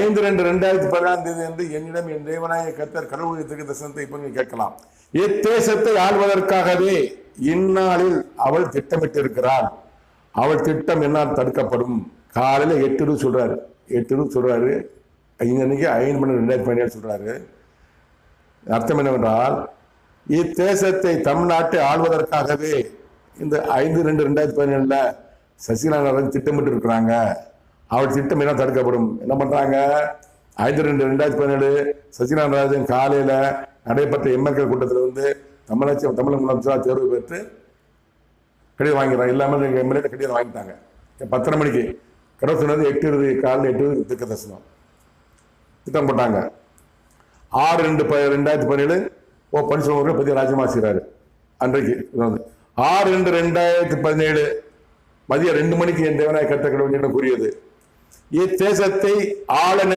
5/2/2016 என்னிடம் என் தேவனாய கர்த்தர் கடவுளுடைய தீர்க்கதரிசனத்தை இப்ப நீங்க கேட்கலாம். இத்தேசத்தை ஆள்வதற்காகவே இந்நாளில் அவள் திட்டமிட்டு இருக்கிறாள். அவள் திட்டம் என்ன தடுக்கப்படும். காலையில 8 சொல்றாரு, 8 சொல்றாரு. இன்னைக்கு 5/2/2017 சொல்றாரு. அர்த்தம் என்னவென்றால், இத்தேசத்தை தமிழ்நாட்டை ஆள்வதற்காகவே இந்த 5/2/2017 சசிகலா திட்டமிட்டு இருக்கிறாங்க. அவள் திட்டம் என்ன தடுக்கப்படும். என்ன பண்றாங்க, 5/2/2017 சசிகலா நடராஜன் காலையில நடைபெற்ற எம்எல்ஏ கூட்டத்தில் தமிழக முதலமைச்சராக தேர்வு பெற்று கடிதம் வாங்கிறாங்க. எல்லாமே எம்எல்ஏ கடிதம் வாங்கிட்டாங்க. 10:30 மணிக்கு கடவுள் சொன்னது 8 காலையில் 8 திட்ட தரிசனம் திட்டம் போட்டாங்க. 6/2/2017 பன்னீர்செல்வம் பத்தி ராஜினாமா செய்கிறாரு. அன்றைக்கு 6/2/2017 மதியம் 2 மணிக்கு என் தேவனாய கர்த்தர் கடவுள் கூறியது, இத்தேசத்தை ஆள